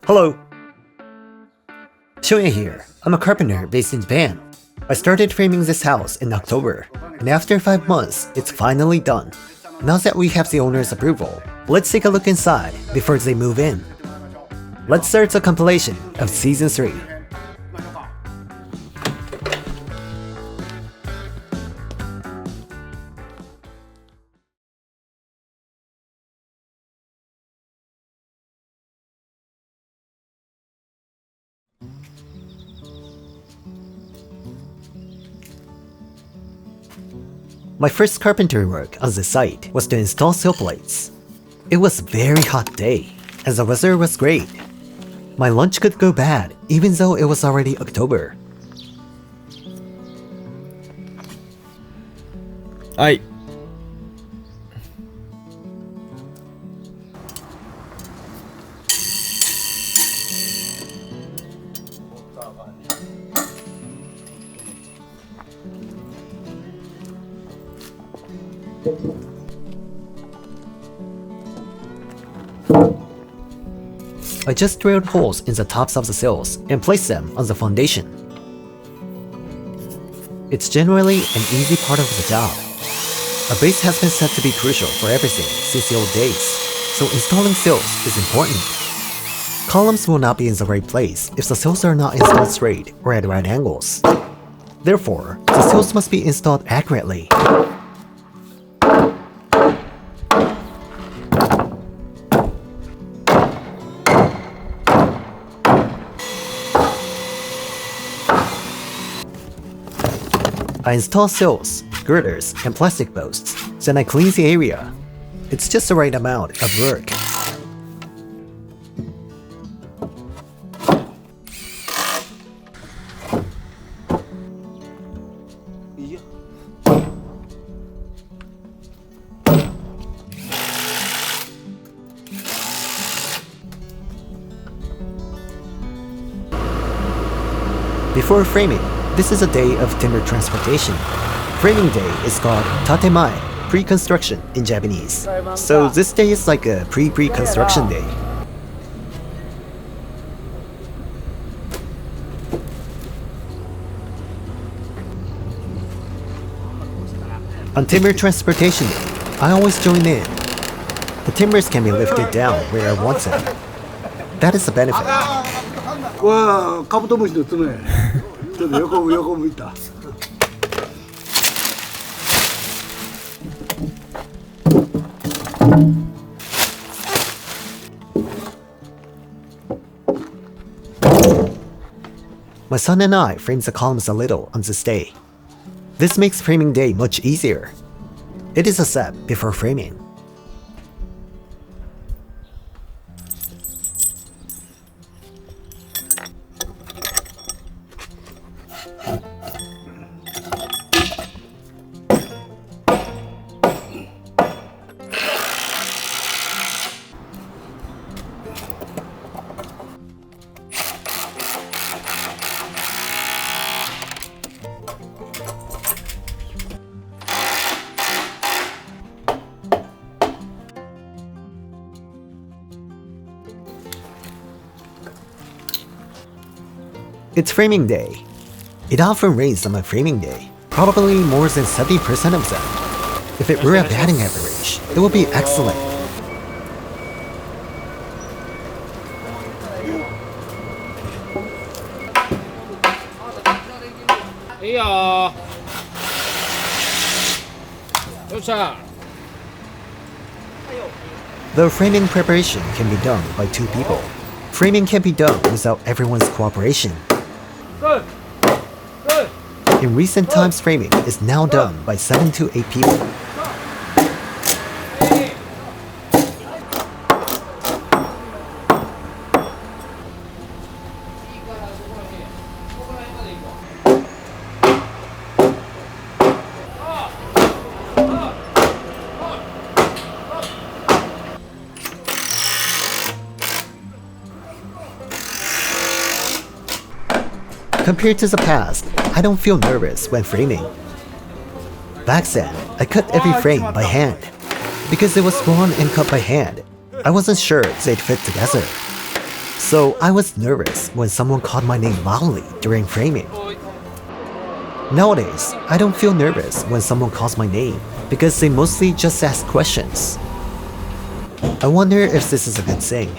Hello! Shoyan here. I'm a carpenter based in Japan. I started framing this house in October, and after 5 months, it's finally done. Now that we have the owner's approval, let's take a look inside before they move in. Let's start the compilation of Season 3. My first carpentry work on the site was to install sill plates. It was a very hot day, and the weather was great. My lunch could go bad, even though it was already October. Aye. I just drilled holes in the tops of the sills and placed them on the foundation. It's generally an easy part of the job. A base has been said to be crucial for everything since the old days, so installing sills is important. Columns will not be in the right place if the sills are not installed straight or at right angles. Therefore, the sills must be installed accurately. I install sills, girders, and plastic posts, then I clean the area. It's just the right amount of work. Before framing, this is a day of timber transportation. Framing day is called tatemae, pre-construction in Japanese. So this day is like a pre-construction day. On timber transportation day, I always join in. The timbers can be lifted down where I want them. That is the benefit. 와, 카부토무시の爪.横向いた. My son and I framed the columns a little on this day. This makes framing day much easier. It is a step before framing. It's framing day. It often rains on my framing day, probably more than 70% of them. If it were a batting average, it would be excellent. Though framing preparation can be done by 2 people, framing can be done without everyone's cooperation. In recent times, framing is now done by 7 to 8 people. Compared to the past, I don't feel nervous when framing. Back then, I cut every frame by hand. Because it was drawn and cut by hand, I wasn't sure they'd fit together. So I was nervous when someone called my name loudly during framing. Nowadays, I don't feel nervous when someone calls my name because they mostly just ask questions. I wonder if this is a good thing.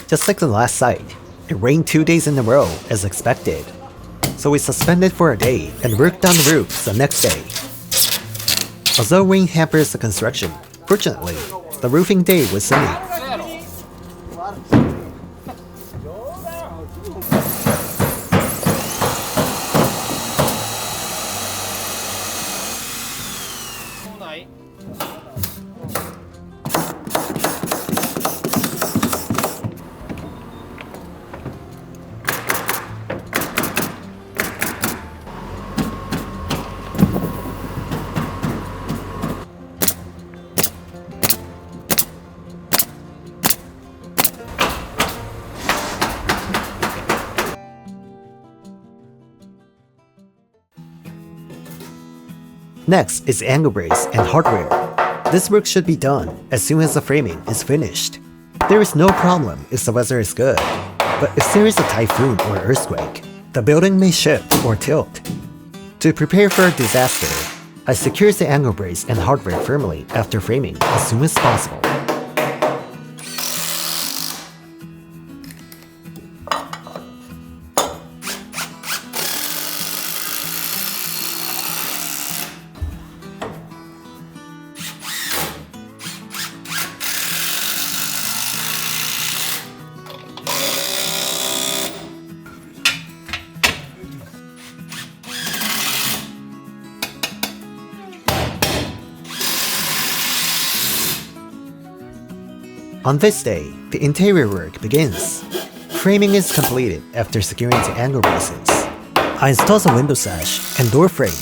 Just like the last site, it rained 2 days in a row as expected. So we suspended for a day and worked on the roof the next day. Although rain hampers the construction, fortunately, the roofing day was sunny. Next is angle brace and hardware. This work should be done as soon as the framing is finished. There is no problem if the weather is good, but if there is a typhoon or earthquake, the building may shift or tilt. To prepare for a disaster, I secure the angle brace and hardware firmly after framing as soon as possible. On this day, the interior work begins. Framing is completed after securing the angle braces. I install the window sash and door frame.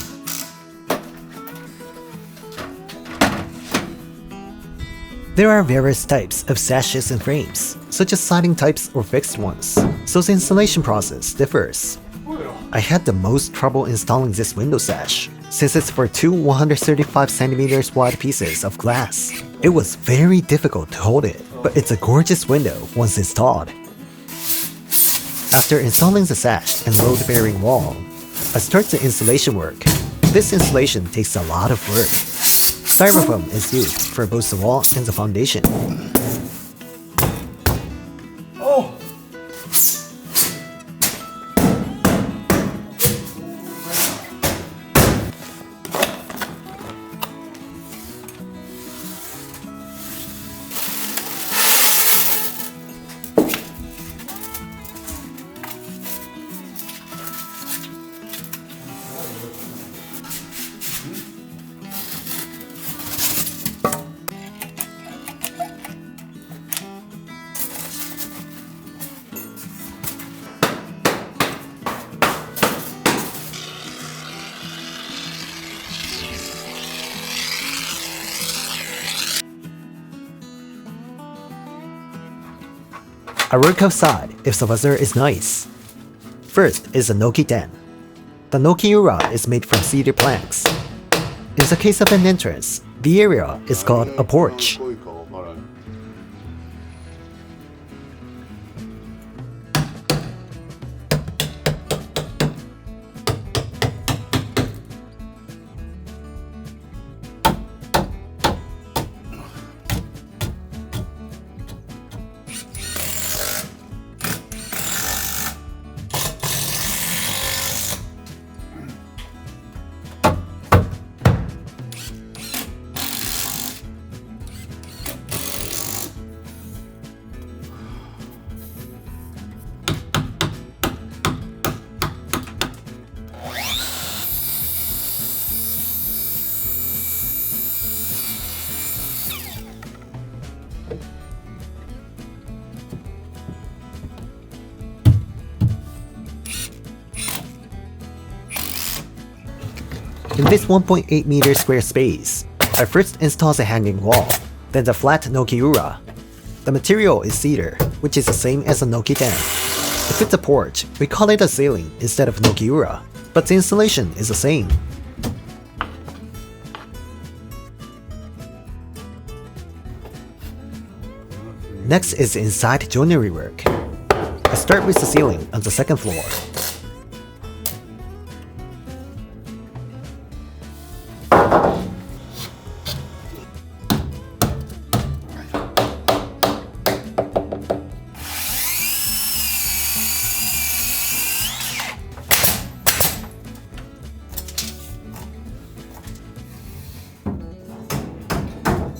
There are various types of sashes and frames, such as sliding types or fixed ones, so the installation process differs. I had the most trouble installing this window sash, since it's for two 135cm wide pieces of glass. It was very difficult to hold it, but it's a gorgeous window once installed. After installing the sash and load-bearing wall, I start the installation work. This installation takes a lot of work. Styrofoam is used for both the wall and the foundation. I work outside if the weather is nice. First is the Noki den. The Noki-ura is made from cedar planks. In the case of an entrance, the area is called a porch. In this 1.8 meter square space, I first install a hanging wall, then the flat Nokiura. The material is cedar, which is the same as a Nokitan. If it's a porch, we call it a ceiling instead of Nokiura, but the installation is the same. Next is inside joinery work. I start with the ceiling on the second floor.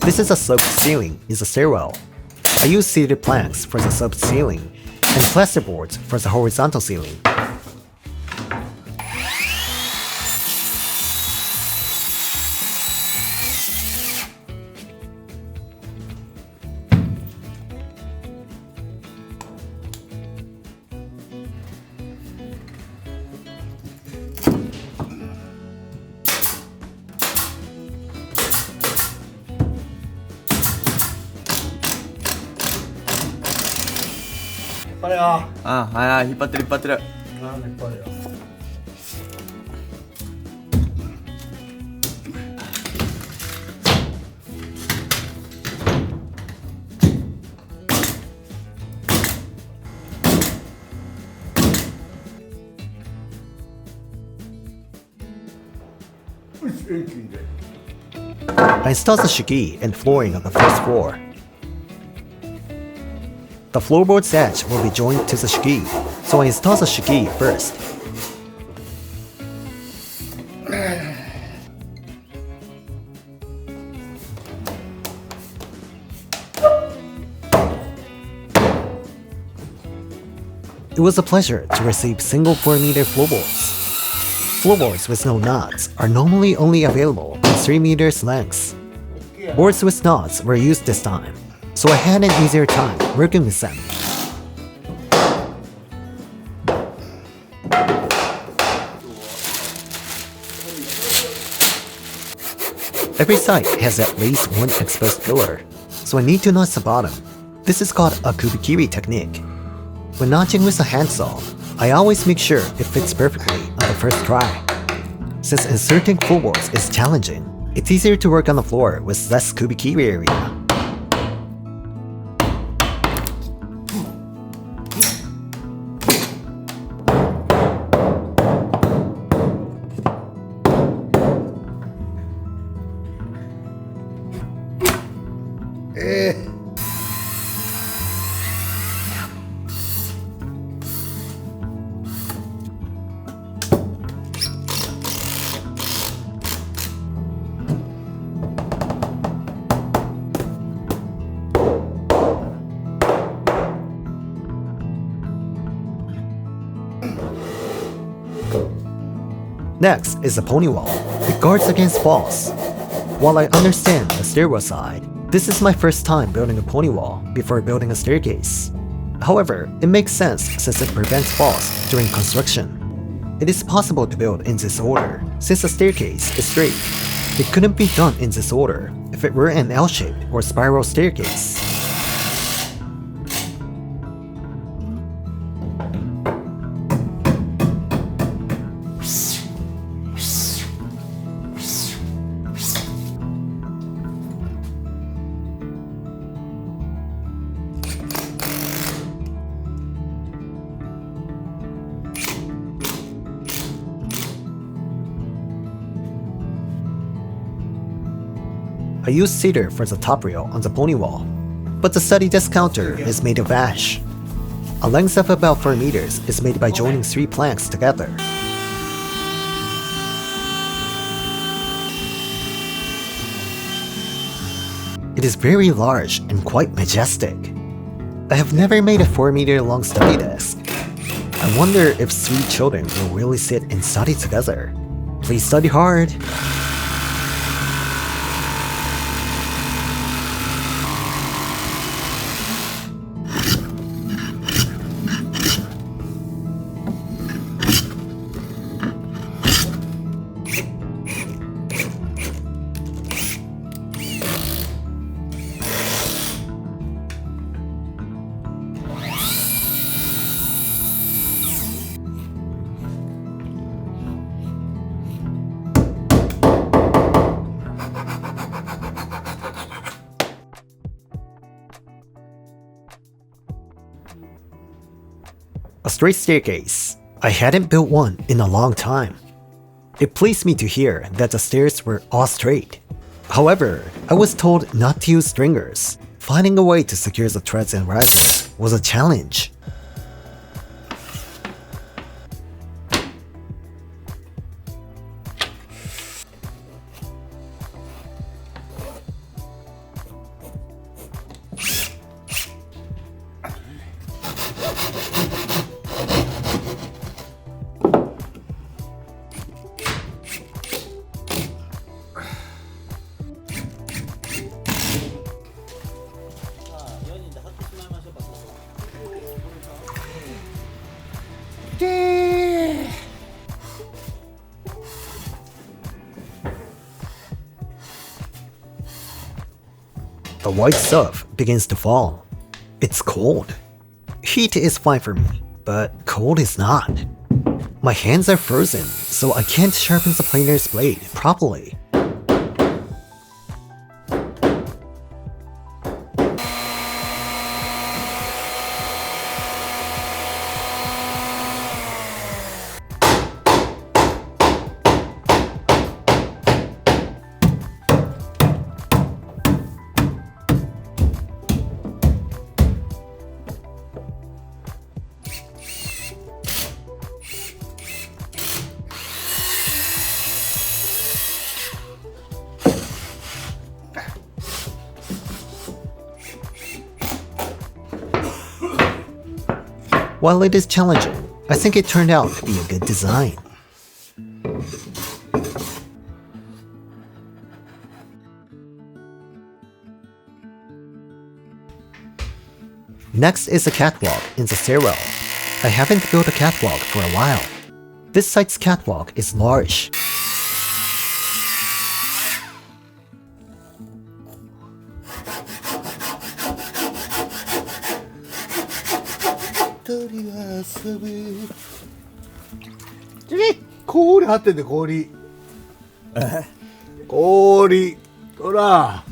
This is a sloped ceiling in the stairwell. I use cedar planks for the sloped ceiling and plasterboards for the horizontal ceiling. Ah, 引っ張ってる引っ張ってる。I install the shiki and flooring on the first floor. The floorboard sash will be joined to the shiki, so I install the shiki first. It was a pleasure to receive single 4-meter floorboards. Floorboards with no knots are normally only available in 3 meters lengths. Boards with knots were used this time, so I had an easier time working with them. Every side has at least one exposed pillar, so I need to notch the bottom. This is called a kubikiri technique. When notching with a handsaw, I always make sure it fits perfectly on the first try. Since inserting floorboards is challenging, it's easier to work on the floor with less kubikiri area. Next is the pony wall. It guards against falls. While I understand the stairwell side, this is my first time building a pony wall before building a staircase. However, it makes sense since it prevents falls during construction. It is possible to build in this order, since the staircase is straight. It couldn't be done in this order if it were an L-shaped or spiral staircase. I use cedar for the top rail on the pony wall, but the study desk counter is made of ash. A length of about 4 meters is made by joining 3 planks together. It is very large and quite majestic. I have never made a 4-meter long study desk. I wonder if 3 children will really sit and study together. Please study hard. straight staircase. I hadn't built one in a long time. It pleased me to hear that the stairs were all straight. However, I was told not to use stringers. Finding a way to secure the threads and risers was a challenge. The white stuff begins to fall. It's cold. Heat is fine for me, but cold is not. My hands are frozen, so I can't sharpen the planer's blade properly. While it is challenging, I think it turned out to be a good design. Next is a catwalk in the stairwell. I haven't built a catwalk for a while. This site's catwalk is large.氷張ってんで氷氷ほら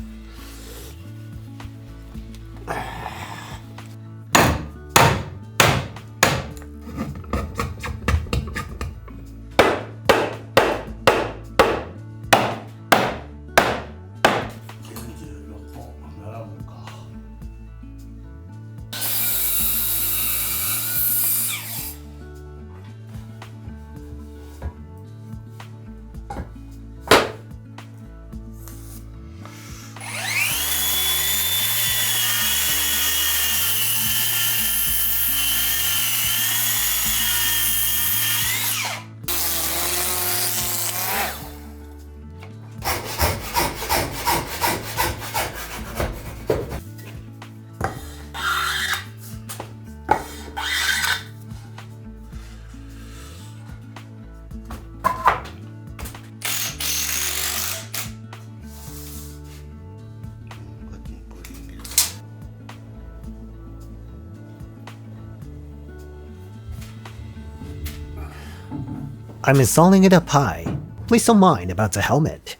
I'm installing it up high. Please don't mind about the helmet.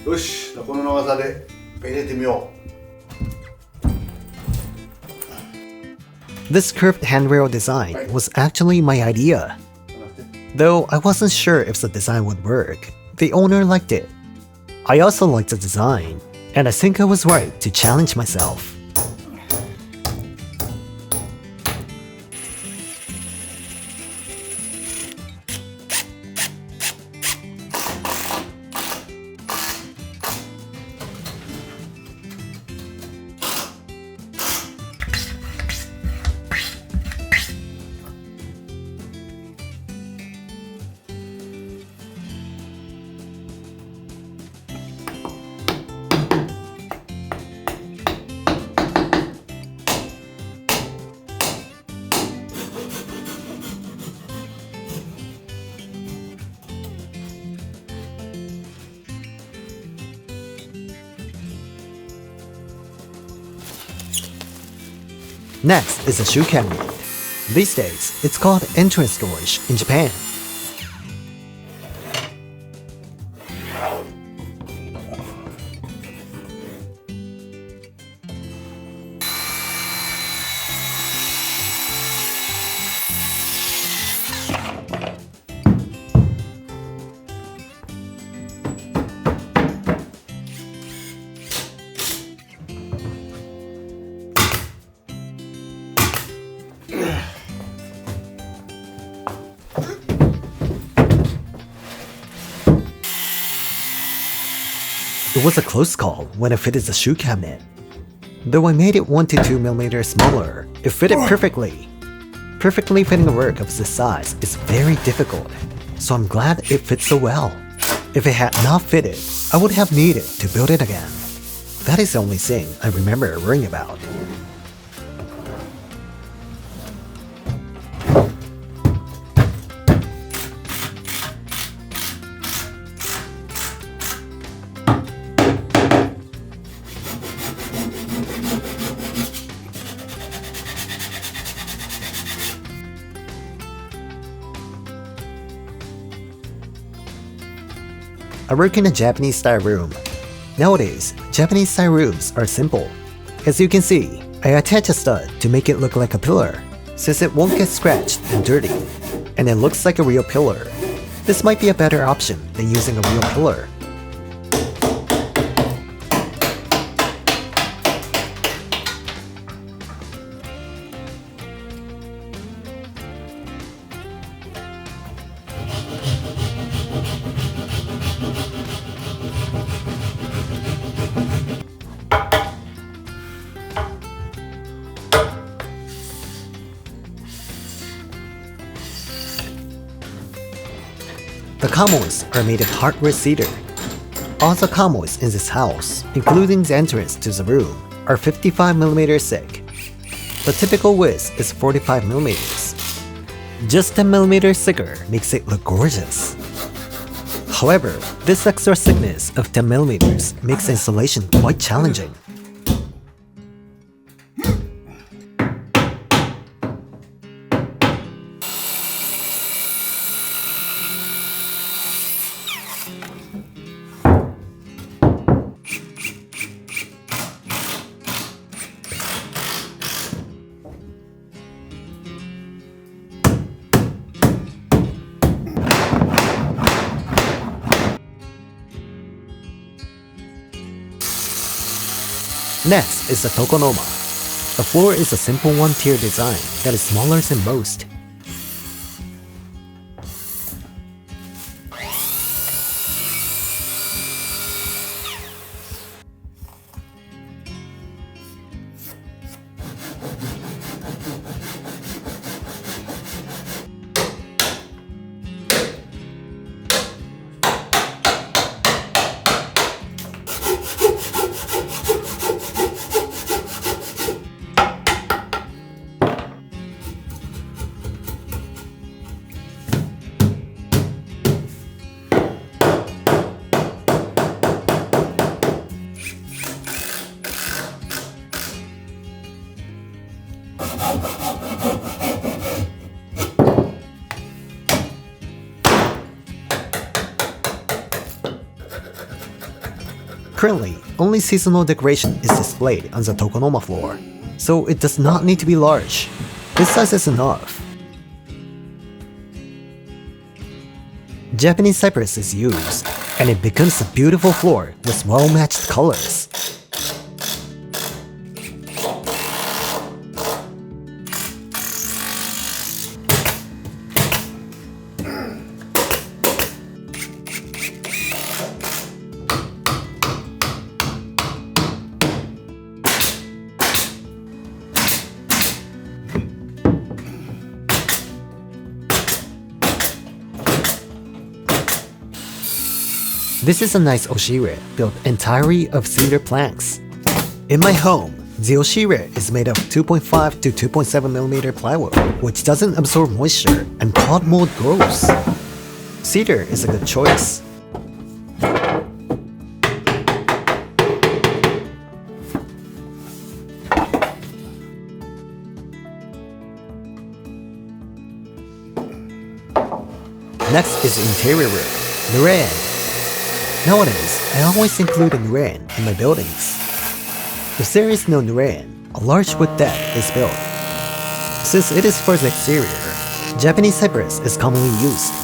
よしこの長さで入れてみよ This curved handrail design was actually my idea. Though I wasn't sure if the design would work, the owner liked it. I also liked the design, and I think I was right to challenge myself. Next is a shoe cabinet. These days, it's called entrance storage in Japan. It was a close call when I fitted the shoe cabinet. Though I made it 1 to 2 millimeters smaller, it fitted perfectly. Perfectly fitting a work of this size is very difficult, so I'm glad it fits so well. If it had not fitted, I would have needed to build it again. That is the only thing I remember worrying about. I work in a Japanese-style room. Nowadays, Japanese-style rooms are simple. As you can see, I attach a stud to make it look like a pillar, since it won't get scratched and dirty, and it looks like a real pillar. This might be a better option than using a real pillar. The kamois are made of hardwood cedar. All the kamois in this house, including the entrance to the room, are 55mm thick. The typical width is 45mm. Just 10mm thicker makes it look gorgeous. However, this extra thickness of 10mm makes installation quite challenging. Next is the tokonoma. The floor is a simple one-tier design that is smaller than most. Currently, only seasonal decoration is displayed on the tokonoma floor, so it does not need to be large. This size is enough. Japanese cypress is used, and it becomes a beautiful floor with well-matched colors. This is a nice oshire built entirely of cedar planks. In my home, the oshire is made of 2.5 to 2.7mm plywood, which doesn't absorb moisture and pod mold grows. Cedar is a good choice. Next is interior work, Naren. Nowadays, I always include a Naren in my buildings. If there is no Naren, a large wood deck is built. Since it is for the exterior, Japanese cypress is commonly used.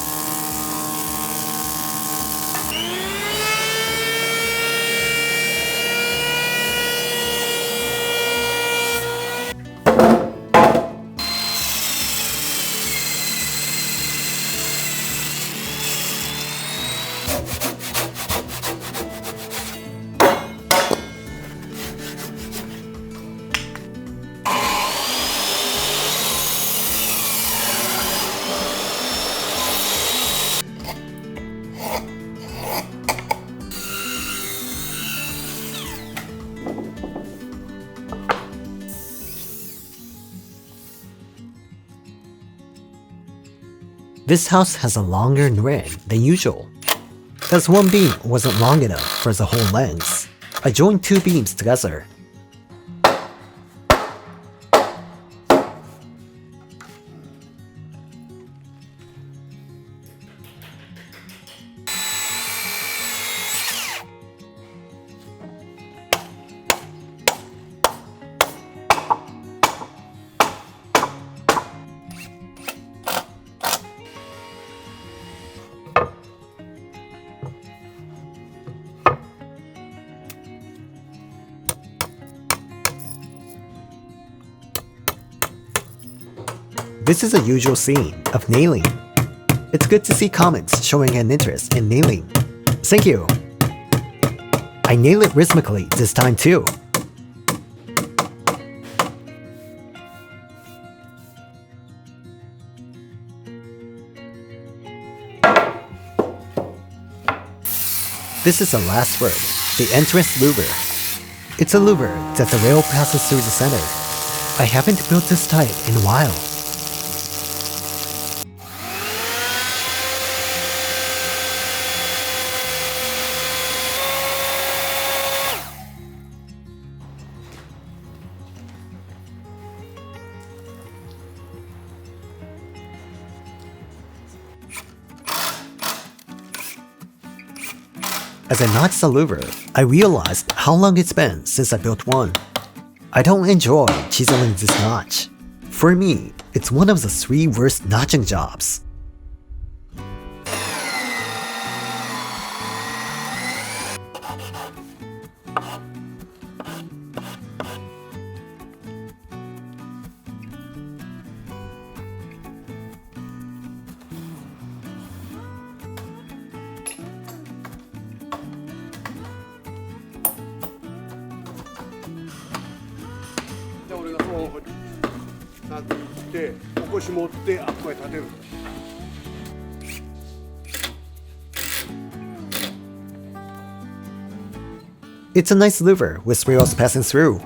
This house has a longer grid than usual. As one beam wasn't long enough for the whole length, I joined two beams together. This is a usual scene of nailing. It's good to see comments showing an interest in nailing. Thank you. I nail it rhythmically this time too. This is the last word, the entrance louver. It's a louver that the rail passes through the center. I haven't built this type in a while. As I notched the louver, I realized how long it's been since I built one. I don't enjoy chiseling this notch. For me, it's one of the 3 worst notching jobs. It's a nice louver with rails passing through.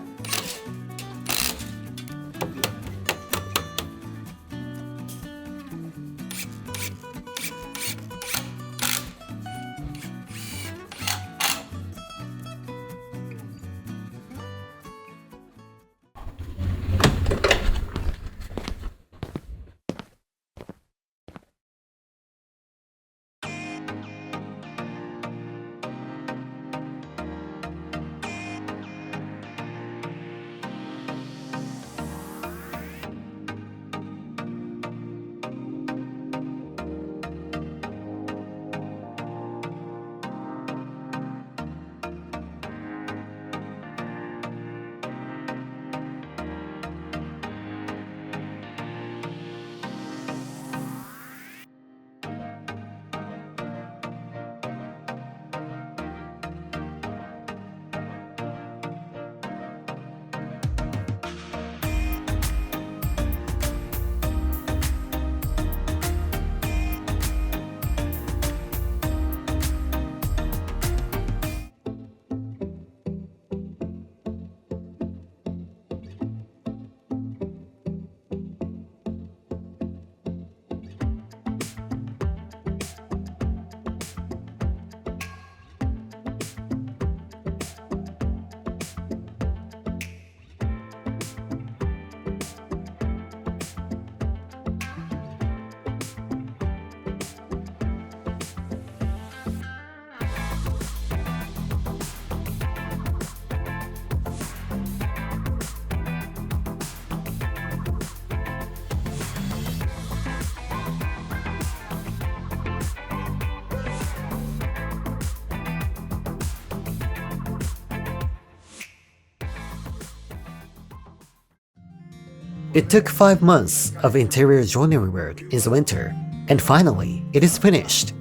It took 5 months of interior joinery work in the winter, and finally, it is finished.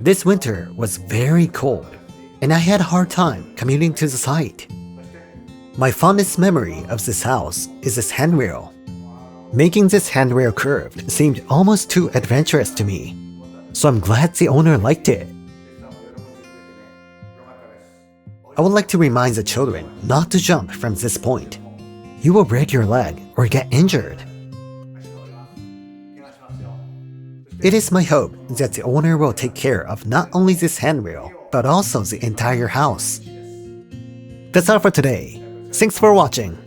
This winter was very cold, and I had a hard time commuting to the site. My fondest memory of this house is this handrail. Making this handrail curved seemed almost too adventurous to me, so I'm glad the owner liked it. I would like to remind the children not to jump from this point. You will break your leg or get injured. It is my hope that the owner will take care of not only this handrail, but also the entire house. That's all for today. Thanks for watching.